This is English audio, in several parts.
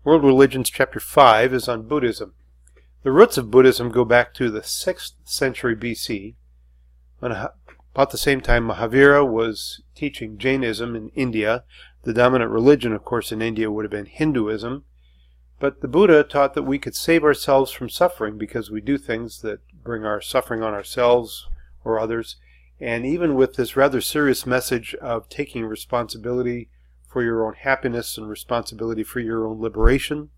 World Religions Chapter 5 is on Buddhism. The roots of Buddhism go back to the 6th century BC, when about the same time Mahavira was teaching Jainism in India. The dominant religion, of course, in India would have been Hinduism. But the Buddha taught that we could save ourselves from suffering because we do things that bring our suffering on ourselves or others. And even with this rather serious message of taking responsibility for your own happiness and responsibility for your own liberation,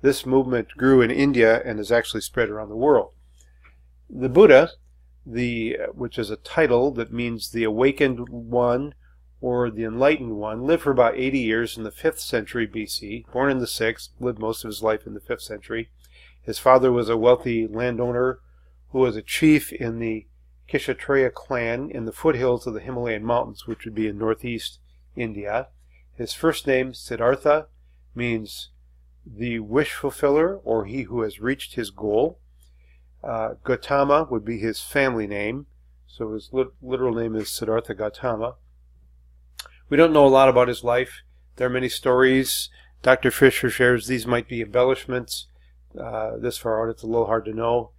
this movement grew in India and has actually spread around the world. The Buddha, which is a title that means the awakened one or the enlightened one, lived for about 80 years in the 5th century BC, born in the 6th, lived most of his life in the 5th century. His father was a wealthy landowner who was a chief in the Kshatriya clan in the foothills of the Himalayan mountains, which would be in northeast India. His first name, Siddhartha, means the wish fulfiller or he who has reached his goal. Gautama would be his family name, so his literal name is Siddhartha Gautama. We don't know a lot about his life. There are many stories. Dr. Fisher shares these might be embellishments. This far out, it's a little hard to know.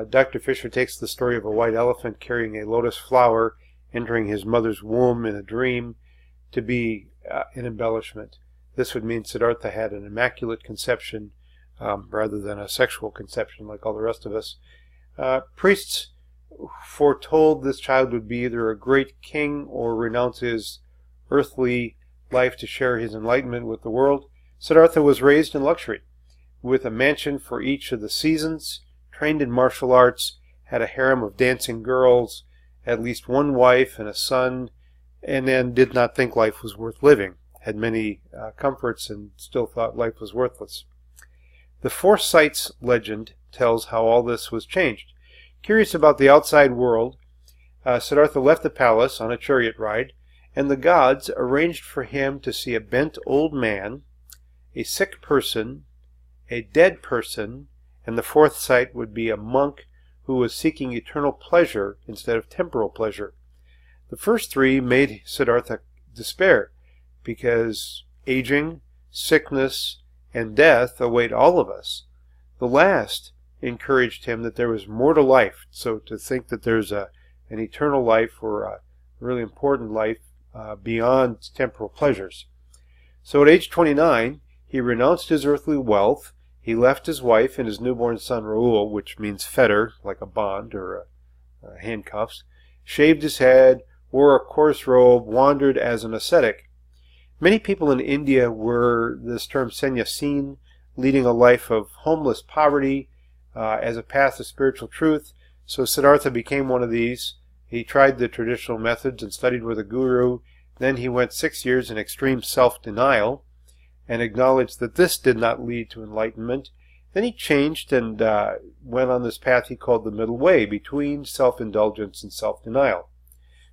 Dr. Fisher takes the story of a white elephant carrying a lotus flower entering his mother's womb in a dream to be an embellishment. This would mean Siddhartha had an immaculate conception rather than a sexual conception like all the rest of us. Priests foretold this child would be either a great king or renounce his earthly life to share his enlightenment with the world. Siddhartha was raised in luxury, with a mansion for each of the seasons, trained in martial arts, had a harem of dancing girls, at least one wife and a son, and then did not think life was worth living, had many comforts, and still thought life was worthless. The Four Sights legend tells how all this was changed. Curious about the outside world, Siddhartha left the palace on a chariot ride, and the gods arranged for him to see a bent old man, a sick person, a dead person, and the fourth sight would be a monk who was seeking eternal pleasure instead of temporal pleasure. The first three made Siddhartha despair, because aging, sickness, and death await all of us. The last encouraged him that there was more to life, so to think that there's an eternal life or a really important life beyond temporal pleasures. So at age 29, he renounced his earthly wealth. He left his wife and his newborn son Raul, which means fetter, like a bond or handcuffs, shaved his head, wore a coarse robe, wandered as an ascetic. Many people in India were this term sannyasin, leading a life of homeless poverty as a path to spiritual truth. So Siddhartha became one of these. He tried the traditional methods and studied with a guru. Then he went 6 years in extreme self-denial and acknowledged that this did not lead to enlightenment. Then he changed and went on this path he called the middle way between self-indulgence and self-denial.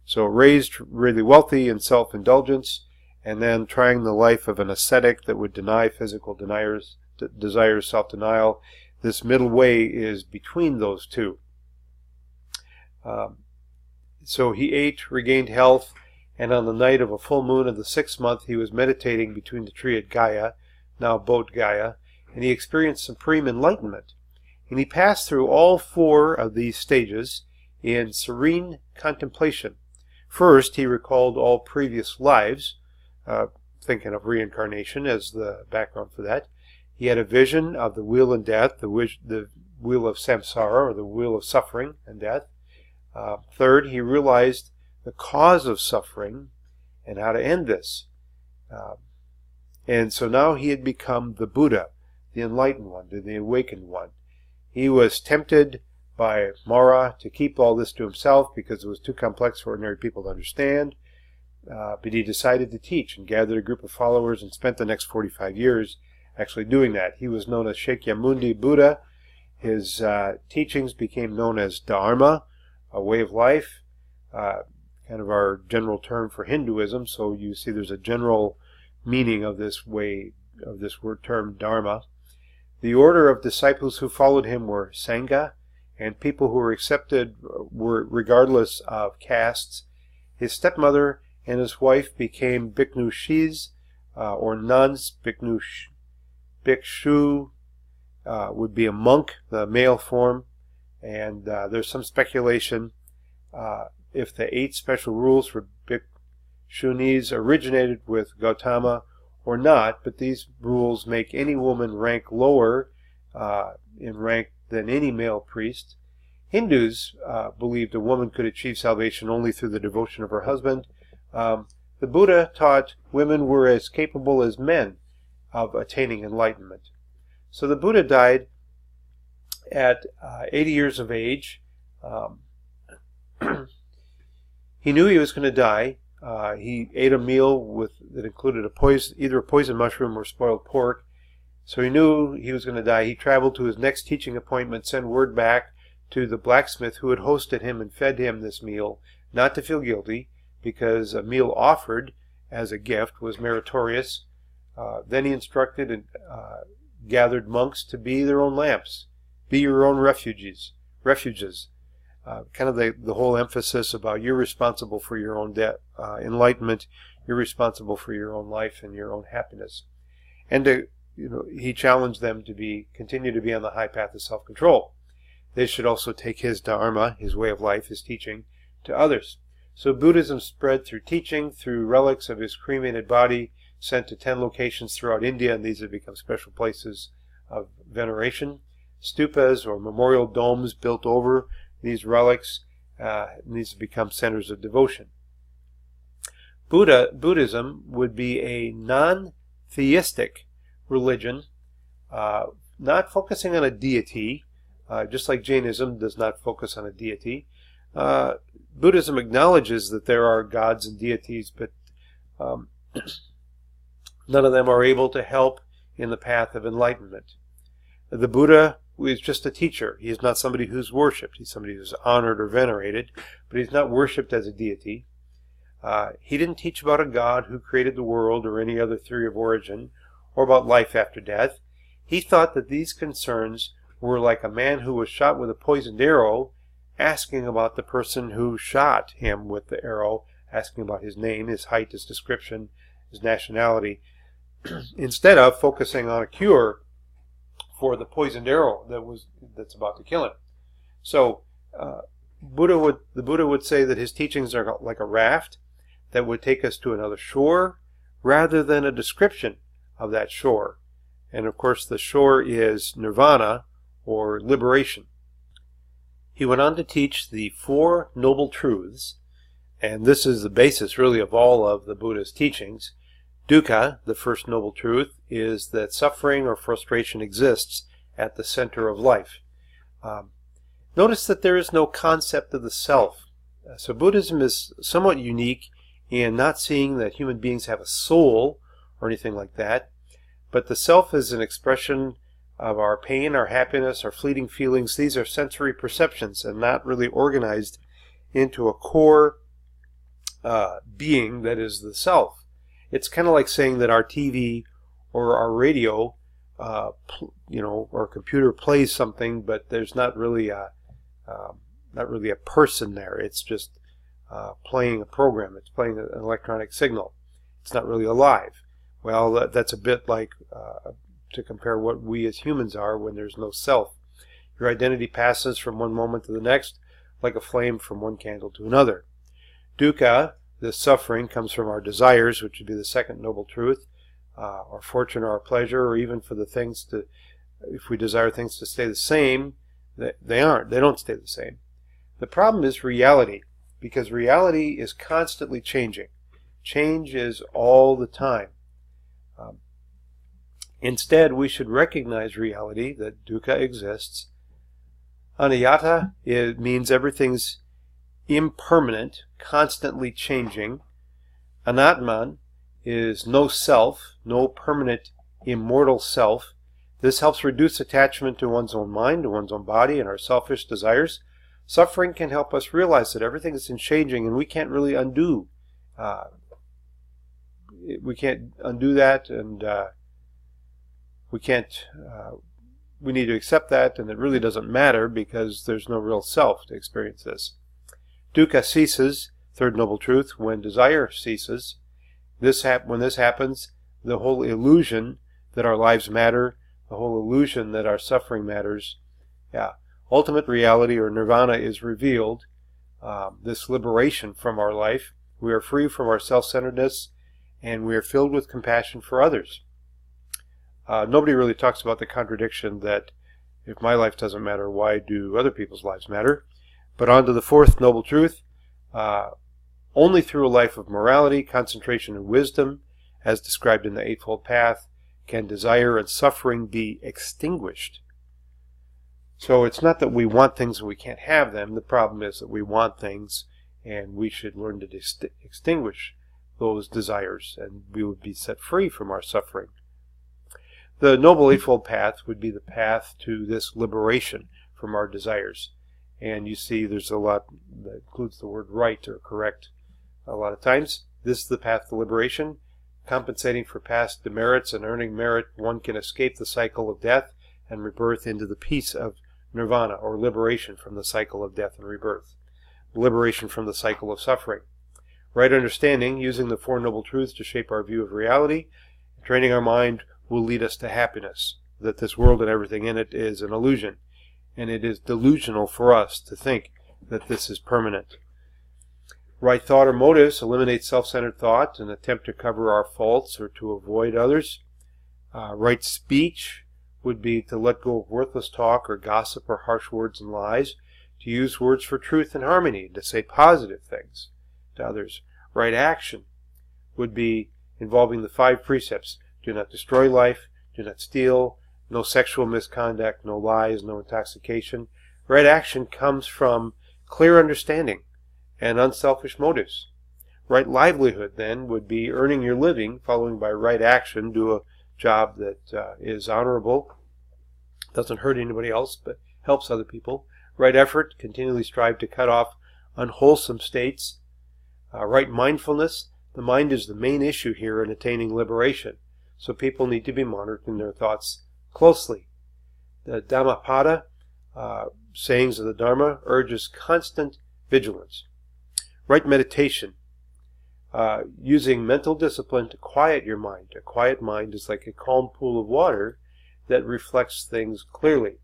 So raised really wealthy in self-indulgence, and then trying the life of an ascetic that would deny physical desires, self-denial. This middle way is between those two. So he ate, regained health, and on the night of a full moon of the 6th month, he was meditating between the tree at Gaya, now Bodh Gaya, and he experienced supreme enlightenment. And he passed through all 4 of these stages in serene contemplation. First, he recalled all previous lives, thinking of reincarnation as the background for that. He had a vision of the wheel and death, the wheel of samsara, or the wheel of suffering and death. Third, he realized the cause of suffering and how to end this. And so now he had become the Buddha, the enlightened one, the awakened one. He was tempted by Mara to keep all this to himself because it was too complex for ordinary people to understand. But he decided to teach and gathered a group of followers and spent the next 45 years actually doing that. He was known as Shakyamundi Buddha. His teachings became known as Dharma, a way of life, kind of our general term for Hinduism. So you see there's a general meaning of this way, of this word term Dharma. The order of disciples who followed him were Sangha, and people who were accepted were regardless of castes. His stepmother and his wife became bhikkhushes, or nuns, Bhikshu would be a monk, the male form, and there's some speculation if the 8 special rules for Bhikshunis originated with Gautama or not, but these rules make any woman rank lower in rank than any male priest. Hindus believed a woman could achieve salvation only through the devotion of her husband. The Buddha taught women were as capable as men of attaining enlightenment. So the Buddha died at 80 years of age. He knew he was going to die. He ate a meal that included either a poison mushroom or spoiled pork. So he knew he was going to die. He traveled to his next teaching appointment, sent word back to the blacksmith who had hosted him and fed him this meal, not to feel guilty, because a meal offered as a gift was meritorious. Then he instructed and gathered monks to be their own lamps, be your own refuges. Kind of the whole emphasis about you're responsible for your own enlightenment, you're responsible for your own life and your own happiness. And he challenged them to continue to be on the high path of self-control. They should also take his dharma, his way of life, his teaching, to others. So Buddhism spread through teaching, through relics of his cremated body, sent to 10 locations throughout India, and these have become special places of veneration. Stupas, or memorial domes, built over these relics, and these have become centers of devotion. Buddhism would be a non-theistic religion, not focusing on a deity, just like Jainism does not focus on a deity. Buddhism acknowledges that there are gods and deities, but none of them are able to help in the path of enlightenment. The Buddha is just a teacher. He is not somebody who's worshipped. He's somebody who's honored or venerated, but he's not worshipped as a deity. He didn't teach about a God who created the world or any other theory of origin or about life after death. He thought that these concerns were like a man who was shot with a poisoned arrow, asking about the person who shot him with the arrow, asking about his name, his height, his description, his nationality, instead of focusing on a cure for the poisoned arrow that's about to kill him. So the Buddha would say that his teachings are like a raft that would take us to another shore rather than a description of that shore. And of course the shore is nirvana, or liberation. He went on to teach the 4 Noble Truths, and this is the basis really of all of the Buddha's teachings. Dukkha, the first Noble Truth, is that suffering or frustration exists at the center of life. Notice that there is no concept of the self. So Buddhism is somewhat unique in not seeing that human beings have a soul or anything like that, but the self is an expression of our pain, our happiness, our fleeting feelings. These are sensory perceptions and not really organized into a core being that is the self. It's kind of like saying that our TV or our radio, or computer plays something, but there's not really a person there. It's just playing a program. It's playing an electronic signal. It's not really alive. Well, that's a bit like to compare what we as humans are when there's no self. Your identity passes from one moment to the next like a flame from one candle to another. Dukkha, the suffering, comes from our desires, which would be the second Noble Truth, our fortune or our pleasure, or even for the things if we desire things to stay the same, they don't stay the same. The problem is reality, because reality is constantly changing. Change is all the time. Instead, we should recognize reality, that dukkha exists. Anatta, it means everything's impermanent, constantly changing. Anatman is no self, no permanent, immortal self. This helps reduce attachment to one's own mind, to one's own body, and our selfish desires. Suffering can help us realize that everything is changing, and we can't really undo. We can't undo that, and we need to accept that, and it really doesn't matter because there's no real self to experience this. Dukkha ceases, third Noble Truth, when desire ceases. When this happens, the whole illusion that our lives matter, the whole illusion that our suffering matters. Yeah, ultimate reality or nirvana is revealed, this liberation from our life. We are free from our self-centeredness, and we are filled with compassion for others. Nobody really talks about the contradiction that if my life doesn't matter, why do other people's lives matter? But on to the fourth noble truth. Only through a life of morality, concentration, and wisdom, as described in the Eightfold Path, can desire and suffering be extinguished. So it's not that we want things and we can't have them. The problem is that we want things, and we should learn to extinguish those desires, and we would be set free from our suffering. The Noble Eightfold Path would be the path to this liberation from our desires. And you see there's a lot that includes the word right or correct a lot of times. This is the path to liberation. Compensating for past demerits and earning merit, one can escape the cycle of death and rebirth into the peace of nirvana, or liberation from the cycle of death and rebirth. Liberation from the cycle of suffering. Right understanding, using the Four Noble Truths to shape our view of reality, training our mind will lead us to happiness, that this world and everything in it is an illusion, and it is delusional for us to think that this is permanent. Right thought or motives eliminate self-centered thought and attempt to cover our faults or to avoid others. Right speech would be to let go of worthless talk or gossip or harsh words and lies, to use words for truth and harmony, to say positive things to others. Right action would be involving the 5 precepts. Do not destroy life, do not steal, no sexual misconduct, no lies, no intoxication. Right action comes from clear understanding and unselfish motives. Right livelihood, then, would be earning your living, following by right action. Do a job that is honorable, doesn't hurt anybody else, but helps other people. Right effort, continually strive to cut off unwholesome states. Right mindfulness, the mind is the main issue here in attaining liberation. So people need to be monitoring their thoughts closely. The Dhammapada, sayings of the Dharma, urges constant vigilance. Right meditation, using mental discipline to quiet your mind. A quiet mind is like a calm pool of water that reflects things clearly.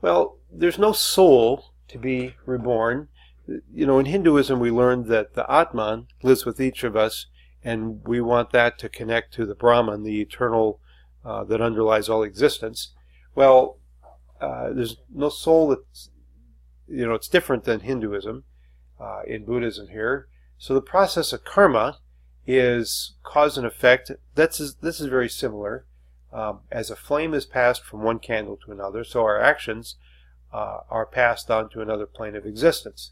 Well, there's no soul to be reborn. You know, in Hinduism we learned that the Atman lives with each of us, and we want that to connect to the Brahman, the eternal that underlies all existence. Well, there's no soul that's, you know, it's different than Hinduism in Buddhism here. So the process of karma is cause and effect. This is very similar. As a flame is passed from one candle to another, so our actions are passed on to another plane of existence.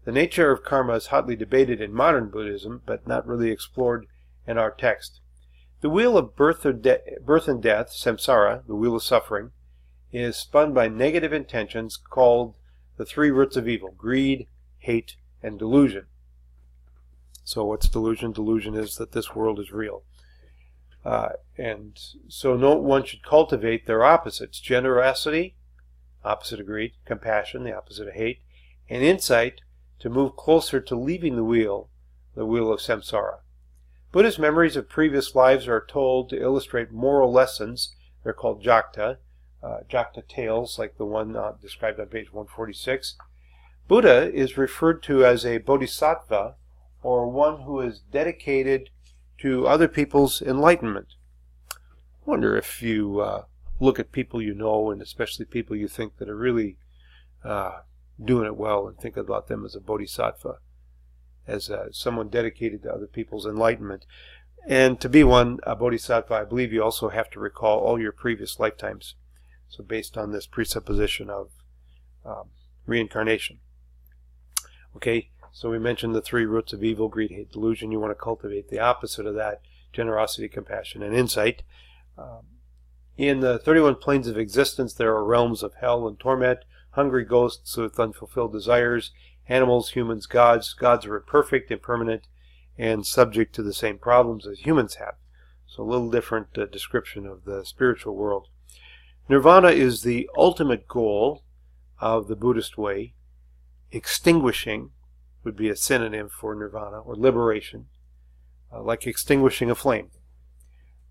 The nature of karma is hotly debated in modern Buddhism, but not really explored in our text. The wheel of birth and death, samsara, the wheel of suffering, is spun by negative intentions called the 3 roots of evil: greed, hate, and delusion. So what's delusion? Delusion is that this world is real. And so no one should cultivate their opposites: generosity, opposite of greed; compassion, the opposite of hate; and insight, to move closer to leaving the wheel of samsara. Buddhist memories of previous lives are told to illustrate moral lessons. They're called jakta tales, like the one described on page 146. Buddha is referred to as a bodhisattva, or one who is dedicated to other people's enlightenment. I wonder if you look at people you know, and especially people you think that are really doing it well, and think about them as a bodhisattva, as someone dedicated to other people's enlightenment. And to be one, a bodhisattva, I believe you also have to recall all your previous lifetimes. So based on this presupposition of reincarnation. Okay, so we mentioned the 3 roots of evil: greed, hate, delusion. You want to cultivate the opposite of that: generosity, compassion, and insight. In the 31 planes of existence, there are realms of hell and torment, hungry ghosts with unfulfilled desires, animals, humans, gods. Gods are imperfect, impermanent, and subject to the same problems as humans have. So a little different description of the spiritual world. Nirvana is the ultimate goal of the Buddhist way, extinguishing would be a synonym for nirvana or liberation, like extinguishing a flame.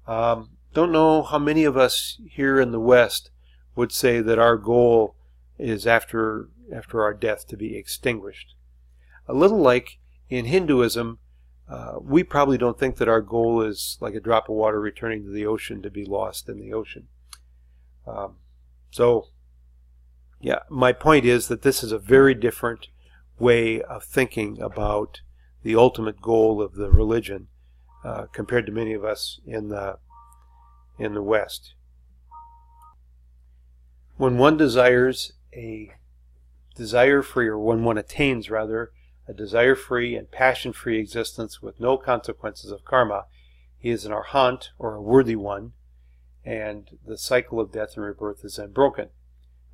Don't know how many of us here in the West would say that our goal is after our death to be extinguished. A little like in Hinduism, we probably don't think that our goal is like a drop of water returning to the ocean to be lost in the ocean. So, yeah, my point is that this is a very different way of thinking about the ultimate goal of the religion compared to many of us in the West. When one desires a desire-free, or when one attains, rather, a desire-free and passion-free existence with no consequences of karma, he is an arhat, or a worthy one, and the cycle of death and rebirth is then broken.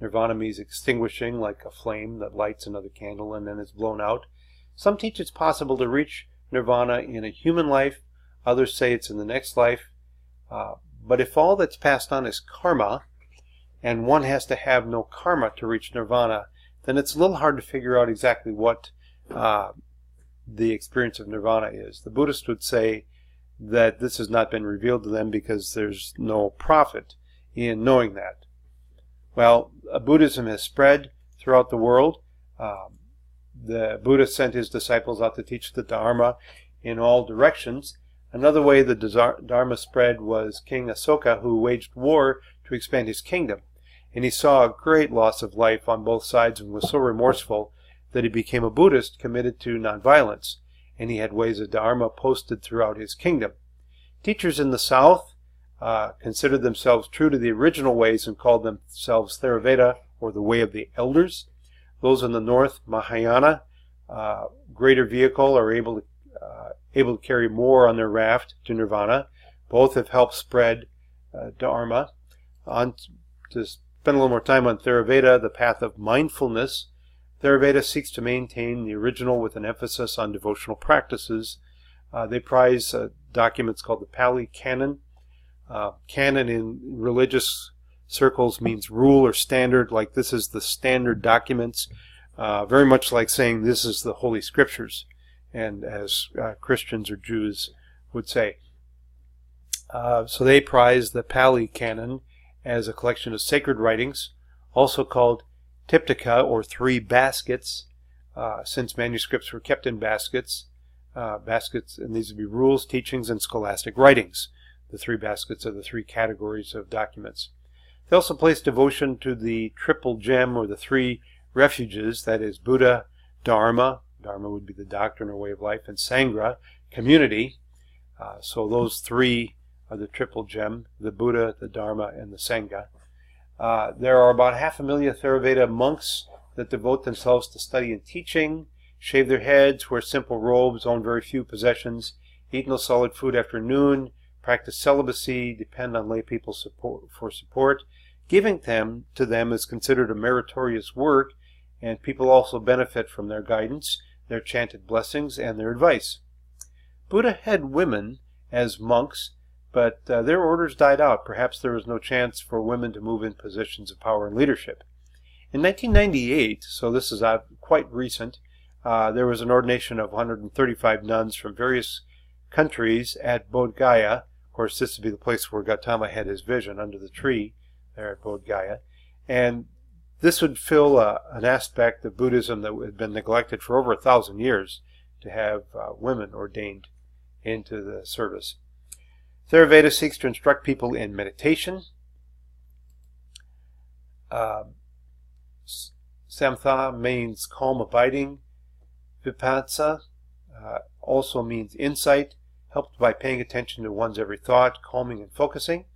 Nirvana means extinguishing, like a flame that lights another candle and then is blown out. Some teach it's possible to reach nirvana in a human life. Others say it's in the next life. But if all that's passed on is karma, and one has to have no karma to reach nirvana, then it's a little hard to figure out exactly what the experience of nirvana is. The Buddhist would say that this has not been revealed to them because there's no profit in knowing that. Well, Buddhism has spread throughout the world. The Buddha sent his disciples out to teach the Dharma in all directions. Another way the Dharma spread was King Asoka, who waged war to expand his kingdom. And he saw a great loss of life on both sides and was so remorseful that he became a Buddhist committed to nonviolence. And he had ways of Dharma posted throughout his kingdom. Teachers in the South considered themselves true to the original ways and called themselves Theravada, or the way of the elders. Those in the North, Mahayana, greater vehicle, are able to carry more on their raft to nirvana. Both have helped spread Dharma. To spend a little more time on Theravada, the path of mindfulness. Theravada seeks to maintain the original with an emphasis on devotional practices. They prize documents called the Pali Canon. Canon in religious circles means rule or standard, like this is the standard documents, very much like saying this is the Holy Scriptures, and as Christians or Jews would say. So they prize the Pali Canon as a collection of sacred writings, also called Tiptaka, or three baskets, since manuscripts were kept in baskets, and these would be rules, teachings, and scholastic writings. The three baskets are the three categories of documents. They also place devotion to the triple gem, or the three refuges, that is Buddha, Dharma would be the doctrine or way of life, and Sangha, community. So those three are the triple gem, the Buddha, the Dharma, and the Sangha. There are about 500,000 Theravada monks that devote themselves to study and teaching, shave their heads, wear simple robes, own very few possessions, eat no solid food after noon, practice celibacy, depend on lay people for support. Giving to them is considered a meritorious work, and people also benefit from their guidance, their chanted blessings, and their advice. Buddha had women as monks, but their orders died out. Perhaps there was no chance for women to move in positions of power and leadership. In 1998, so this is quite recent, there was an ordination of 135 nuns from various countries at Bodh Gaya. Of course, this would be the place where Gautama had his vision, under the tree there at Bodh Gaya. And this would fill an aspect of Buddhism that had been neglected for over 1,000 years, to have women ordained into the service. Theravada seeks to instruct people in meditation. Samtha means calm abiding. Vipassana also means insight, helped by paying attention to one's every thought, calming and focusing.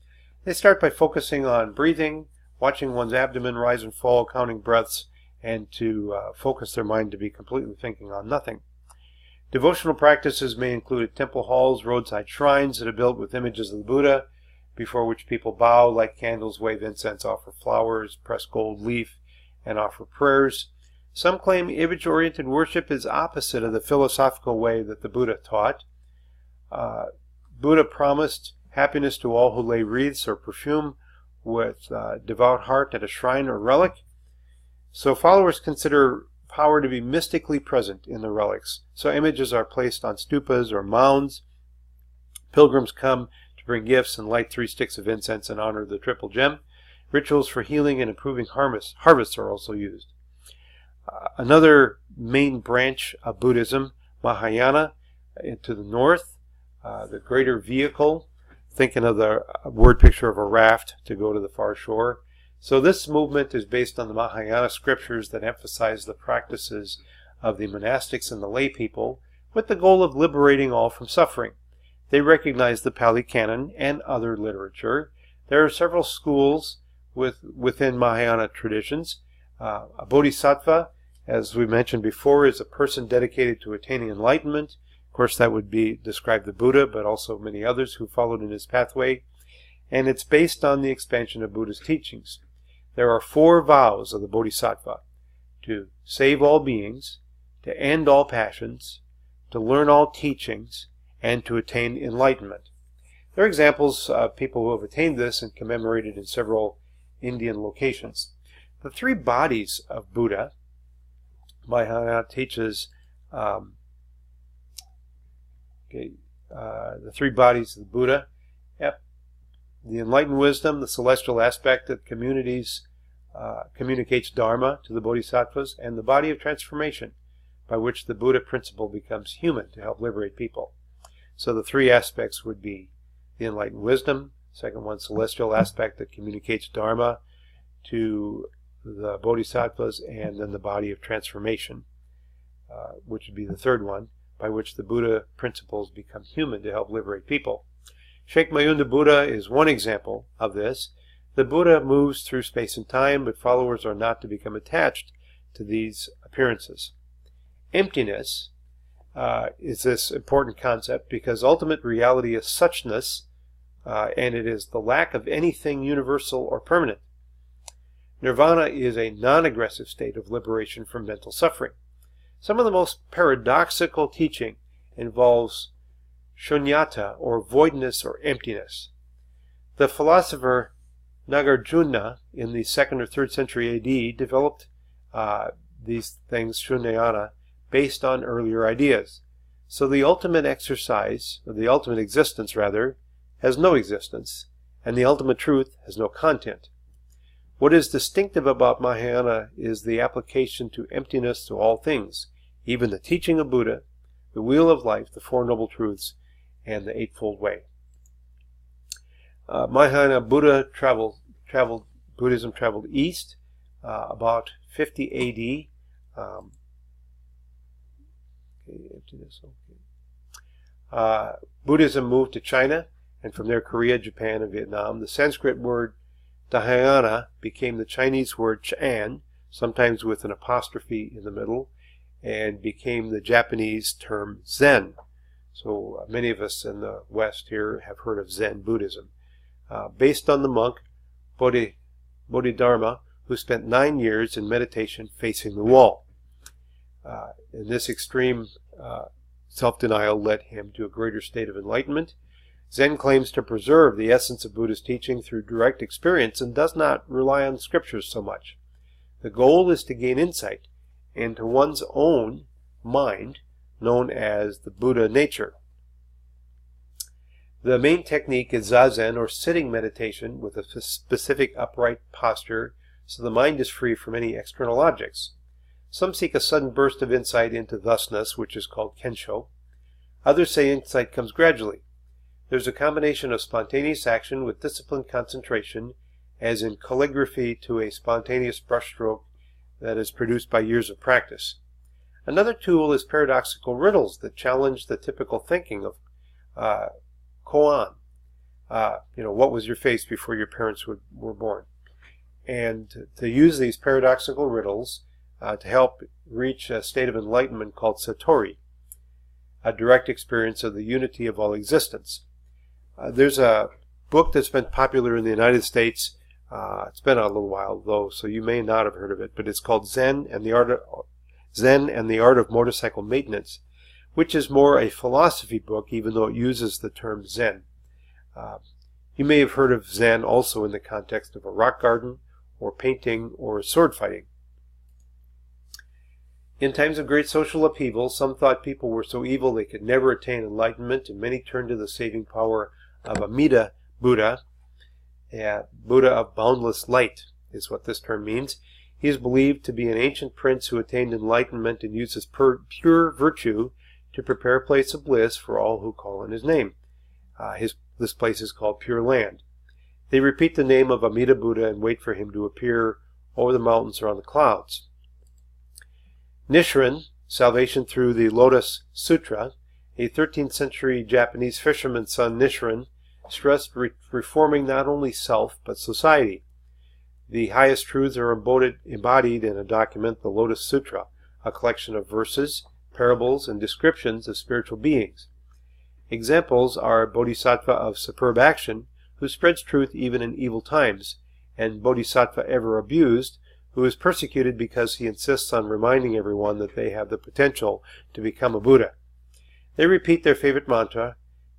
They start by focusing on breathing, watching one's abdomen rise and fall, counting breaths, and to focus their mind to be completely thinking on nothing. Devotional practices may include temple halls, roadside shrines that are built with images of the Buddha, before which people bow, light candles, wave incense, offer flowers, press gold leaf, and offer prayers. Some claim image-oriented worship is opposite of the philosophical way that the Buddha taught. Buddha promised happiness to all who lay wreaths or perfume with devout heart at a shrine or relic. So followers consider power to be mystically present in the relics. So images are placed on stupas or mounds. Pilgrims come to bring gifts and light 3 sticks of incense in honor of the triple gem. Rituals for healing and improving harvests are also used. Another main branch of Buddhism, Mahayana, to the north, the greater vehicle, thinking of the word picture of a raft to go to the far shore. So this movement is based on the Mahayana scriptures that emphasize the practices of the monastics and the lay people with the goal of liberating all from suffering. They recognize the Pali Canon and other literature. There are several schools within Mahayana traditions. A bodhisattva, as we mentioned before, is a person dedicated to attaining enlightenment. Of course, that would describe the Buddha, but also many others who followed in his pathway. And it's based on the expansion of Buddha's teachings. There are 4 vows of the bodhisattva: to save all beings, to end all passions, to learn all teachings, and to attain enlightenment. There are examples of people who have attained this and commemorated in several Indian locations. The 3 bodies of Buddha, Mahayana teaches the 3 bodies of the Buddha. The enlightened wisdom, the celestial aspect that communicates Dharma to the bodhisattvas, and the body of transformation, by which the Buddha principle becomes human to help liberate people. So the 3 aspects would be the enlightened wisdom, second one, celestial aspect that communicates Dharma to the bodhisattvas, and then the body of transformation, which would be the third one, by which the Buddha principles become human to help liberate people. Sheikh Mayunda Buddha is one example of this. The Buddha moves through space and time, but followers are not to become attached to these appearances. Emptiness is this important concept because ultimate reality is suchness, and it is the lack of anything universal or permanent. Nirvana is a non-aggressive state of liberation from mental suffering. Some of the most paradoxical teaching involves shunyata, or voidness or emptiness. The philosopher Nagarjuna in the 2nd or 3rd century AD developed these things, shunyata, based on earlier ideas. So the ultimate exercise, or the ultimate existence rather, has no existence, and the ultimate truth has no content. What is distinctive about Mahayana is the application to emptiness to all things, even the teaching of Buddha, the wheel of life, the 4 noble truths, and the Eightfold Way. Mahayana Buddhism traveled east about 50 AD. Buddhism moved to China, and from there Korea, Japan, and Vietnam. The Sanskrit word Dhyana became the Chinese word Chan, sometimes with an apostrophe in the middle, and became the Japanese term Zen. So many of us in the West here have heard of Zen Buddhism, based on the monk Bodhidharma, who spent 9 years in meditation facing the wall. And this extreme self-denial led him to a greater state of enlightenment. Zen claims to preserve the essence of Buddha's teaching through direct experience and does not rely on scriptures so much. The goal is to gain insight into one's own mind, known as the Buddha nature. The main technique is zazen, or sitting meditation, with a specific upright posture, so the mind is free from any external objects. Some seek a sudden burst of insight into thusness, which is called kensho. Others say insight comes gradually. There's a combination of spontaneous action with disciplined concentration, as in calligraphy to a spontaneous brushstroke that is produced by years of practice. Another tool is paradoxical riddles that challenge the typical thinking of koan. What was your face before your parents were born? And to use these paradoxical riddles to help reach a state of enlightenment called satori, a direct experience of the unity of all existence. There's a book that's been popular in the United States. It's been a little while though, so you may not have heard of it, but it's called Zen and the Art of Motorcycle Maintenance, which is more a philosophy book, even though it uses the term Zen. You may have heard of Zen also in the context of a rock garden, or painting, or sword fighting. In times of great social upheaval, some thought people were so evil they could never attain enlightenment, and many turned to the saving power of Amida Buddha, Buddha of boundless light is what this term means. He is believed to be an ancient prince who attained enlightenment and uses pure virtue to prepare a place of bliss for all who call on his name. This place is called Pure Land. They repeat the name of Amida Buddha and wait for him to appear over the mountains or on the clouds. Nichiren, Salvation Through the Lotus Sutra, a 13th century Japanese fisherman's son Nichiren, stressed reforming not only self but society. The highest truths are embodied in a document, the Lotus Sutra, a collection of verses, parables, and descriptions of spiritual beings. Examples are Bodhisattva of superb action, who spreads truth even in evil times, and Bodhisattva ever abused, who is persecuted because he insists on reminding everyone that they have the potential to become a Buddha. They repeat their favorite mantra,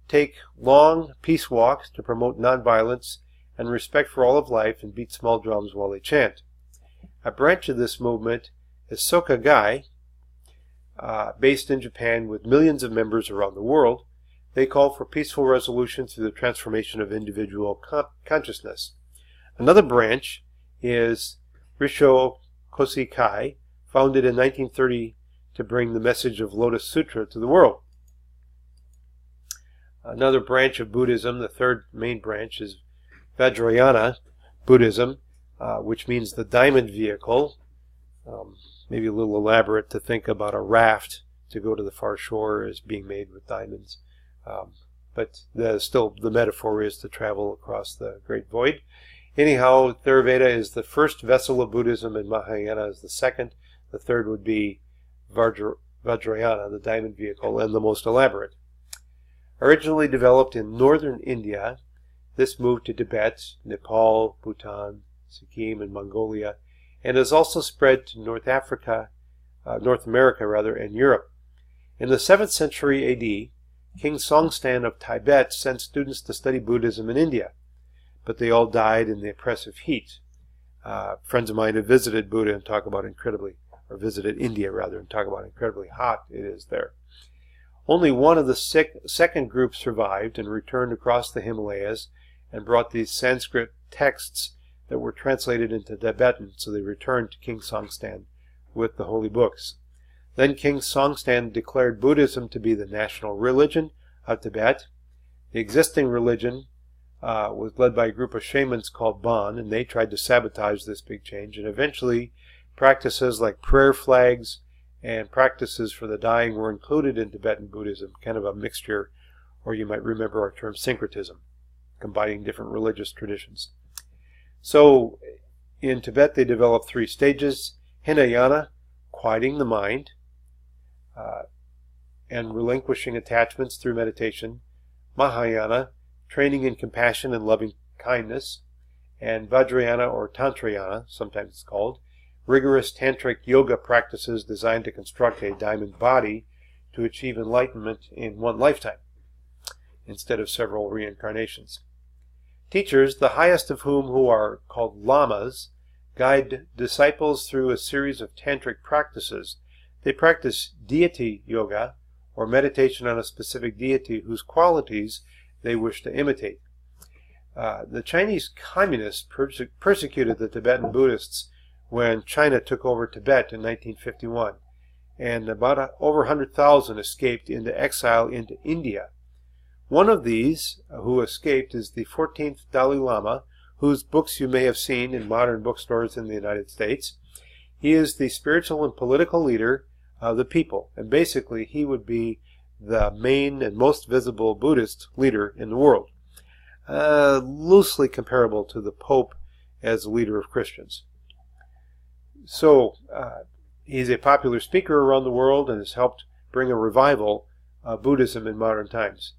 take long peace walks to promote nonviolence and respect for all of life, and beat small drums while they chant. A branch of this movement is Soka Gai, based in Japan with millions of members around the world. They call for peaceful resolution through the transformation of individual consciousness. Another branch is Risho Kosi Kai, founded in 1930 to bring the message of Lotus Sutra to the world. Another branch of Buddhism, the third main branch, is Vajrayana Buddhism, which means the diamond vehicle. Maybe a little elaborate to think about a raft to go to the far shore as being made with diamonds. But still the metaphor is to travel across the great void. Anyhow, Theravada is the first vessel of Buddhism and Mahayana is the second. The third would be Vajrayana, the diamond vehicle, and the most elaborate. Originally developed in northern India, this moved to Tibet, Nepal, Bhutan, Sikkim, and Mongolia, and has also spread to North America, and Europe. In the 7th century A.D., King Songstan of Tibet sent students to study Buddhism in India, but they all died in the oppressive heat. Friends of mine have visited Buddha and talk about visited India rather, and talk about incredibly hot it is there. Only one of the second group survived and returned across the Himalayas and brought these Sanskrit texts that were translated into Tibetan, so they returned to King Songstan with the holy books. Then King Songstan declared Buddhism to be the national religion of Tibet. The existing religion was led by a group of shamans called Bon, and they tried to sabotage this big change, and eventually practices like prayer flags and practices for the dying were included in Tibetan Buddhism, kind of a mixture, or you might remember our term syncretism, combining different religious traditions. So in Tibet they developed 3 stages: Hinayana, quieting the mind, and relinquishing attachments through meditation; Mahayana, training in compassion and loving kindness; and Vajrayana, or Tantrayana, sometimes it's called, rigorous tantric yoga practices designed to construct a diamond body to achieve enlightenment in one lifetime, instead of several reincarnations. Teachers, the highest of who are called lamas, guide disciples through a series of tantric practices. They practice deity yoga, or meditation on a specific deity whose qualities they wish to imitate. The Chinese communists persecuted the Tibetan Buddhists when China took over Tibet in 1951, and over 100,000 escaped into exile into India. One of these who escaped is the 14th Dalai Lama, whose books you may have seen in modern bookstores in the United States. He is the spiritual and political leader of the people, and basically he would be the main and most visible Buddhist leader in the world, loosely comparable to the Pope as the leader of Christians. So he's a popular speaker around the world and has helped bring a revival of Buddhism in modern times.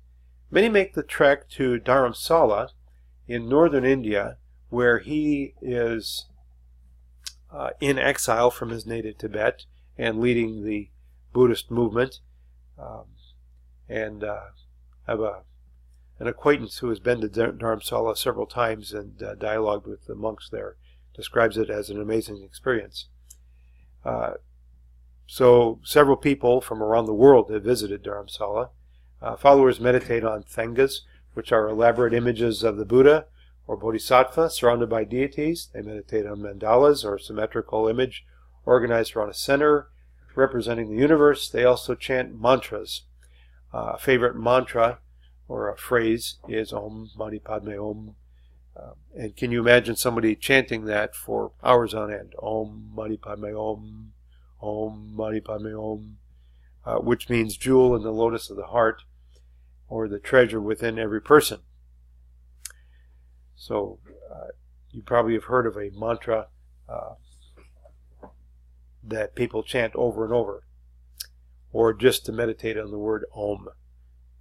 Many make the trek to Dharamsala in northern India, where he is in exile from his native Tibet and leading the Buddhist movement. And I have an acquaintance who has been to Dharamsala several times and dialogued with the monks there. Describes it as an amazing experience. So several people from around the world have visited Dharamsala. Followers meditate on thengas, which are elaborate images of the Buddha or Bodhisattva surrounded by deities. They meditate on mandalas, or symmetrical image organized around a center representing the universe. They also chant mantras. A favorite mantra or a phrase is Om Mani Padme Om. And can you imagine somebody chanting that for hours on end? Om Mani Padme Om, Om Mani Padme Om, which means jewel in the lotus of the heart, or the treasure within every person. So you probably have heard of a mantra that people chant over and over, or just to meditate on the word Om,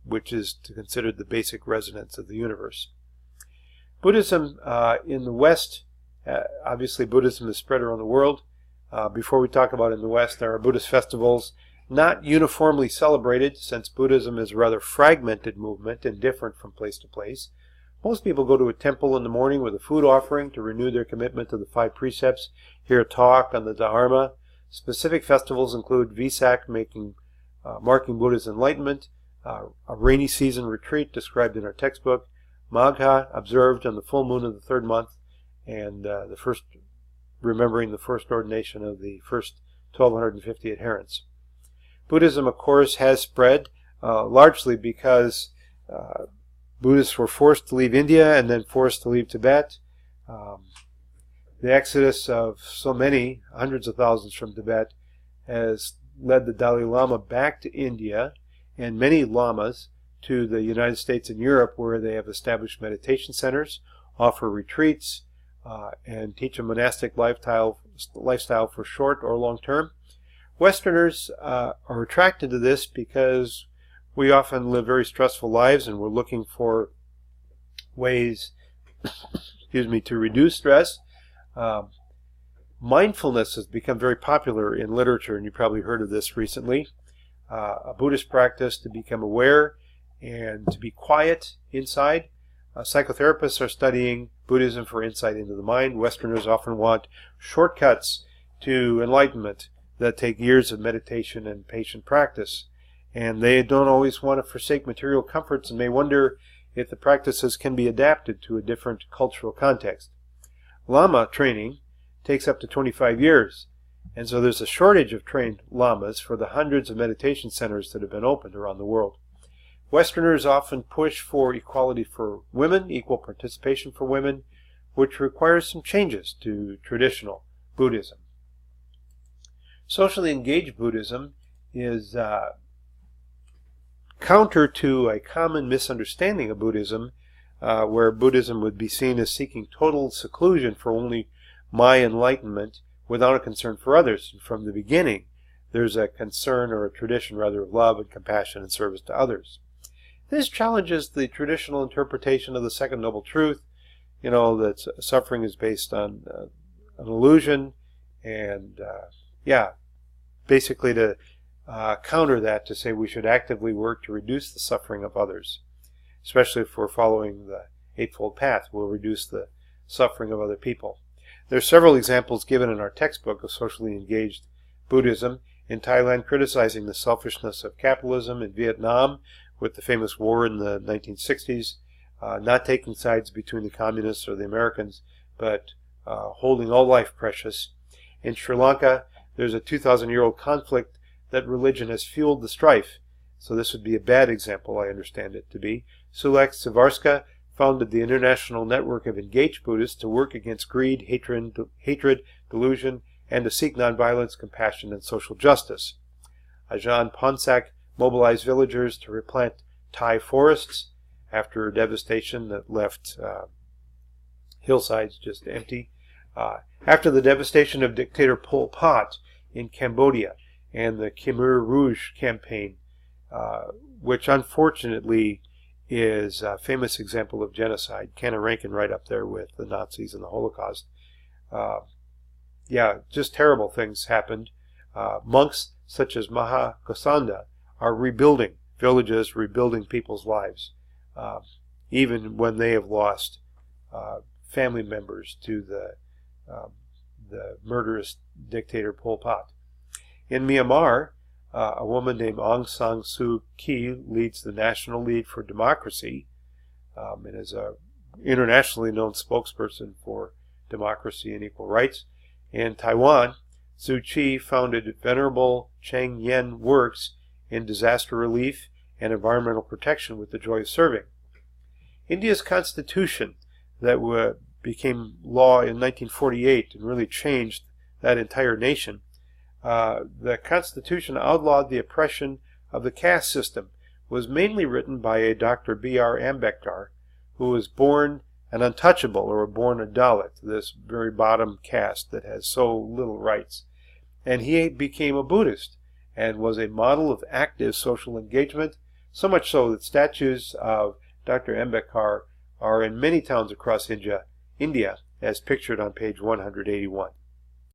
which is considered the basic resonance of the universe. Buddhism in the West, obviously Buddhism is spread around the world. Before we talk about in the West, there are Buddhist festivals not uniformly celebrated, since Buddhism is a rather fragmented movement and different from place to place. Most people go to a temple in the morning with a food offering to renew their commitment to the 5 precepts, hear a talk on the Dharma. Specific festivals include Vesak, marking Buddha's enlightenment, a rainy season retreat described in our textbook, Magha, observed on the full moon of the 3rd month, and remembering the first ordination of the first 1,250 adherents. Buddhism, of course, has spread largely because Buddhists were forced to leave India and then forced to leave Tibet. The exodus of so many, hundreds of thousands from Tibet, has led the Dalai Lama back to India, and many lamas to the United States and Europe, where they have established meditation centers, offer retreats, and teach a monastic lifestyle for short or long term. Westerners are attracted to this because we often live very stressful lives, and we're looking for ways to reduce stress. Mindfulness has become very popular in literature, and you probably heard of this recently. A Buddhist practice to become aware and to be quiet inside. Psychotherapists are studying Buddhism for insight into the mind. Westerners often want shortcuts to enlightenment that take years of meditation and patient practice. And they don't always want to forsake material comforts, and may wonder if the practices can be adapted to a different cultural context. Lama training takes up to 25 years, and so there's a shortage of trained lamas for the hundreds of meditation centers that have been opened around the world. Westerners often push for equality for women, equal participation for women, which requires some changes to traditional Buddhism. Socially engaged Buddhism is counter to a common misunderstanding of Buddhism, where Buddhism would be seen as seeking total seclusion for only my enlightenment without a concern for others. From the beginning, there's a concern, or a tradition rather, of love and compassion and service to others. This challenges the traditional interpretation of the second noble truth, that suffering is based on an illusion, and basically to counter that, to say we should actively work to reduce the suffering of others, especially if we're following the Eightfold Path. We'll reduce the suffering of other people. There are several examples given in our textbook of socially engaged Buddhism. In Thailand, criticizing the selfishness of capitalism. In Vietnam, with the famous war in the 1960s, not taking sides between the communists or the Americans, but holding all life precious. In Sri Lanka, there's a 2,000-year-old conflict that religion has fueled the strife. So this would be a bad example, I understand it to be. Sulek Sivarska founded the International Network of Engaged Buddhists to work against greed, hatred, delusion, and to seek nonviolence, compassion, and social justice. Ajahn Ponsak mobilized villagers to replant Thai forests after devastation that left hillsides just empty. After the devastation of dictator Pol Pot in Cambodia and the Khmer Rouge campaign, which unfortunately is a famous example of genocide, kind of ranking right up there with the Nazis and the Holocaust. Just terrible things happened. Monks such as Maha Kosanda are rebuilding villages, rebuilding people's lives, even when they have lost family members to the murderous dictator Pol Pot. In Myanmar, a woman named Aung San Suu Kyi leads the National League for Democracy and is an internationally known spokesperson for democracy and equal rights. In Taiwan, Suu Kyi founded Venerable Cheng Yen Works in disaster relief and environmental protection with the joy of serving. India's constitution that became law in 1948 and really changed that entire nation. The constitution outlawed the oppression of the caste system, was mainly written by a Dr. B.R. Ambedkar, who was born an untouchable, or born a Dalit, this very bottom caste that has so little rights. And he became a Buddhist and was a model of active social engagement, so much so that statues of Dr. Ambedkar are in many towns across India, as pictured on page 181.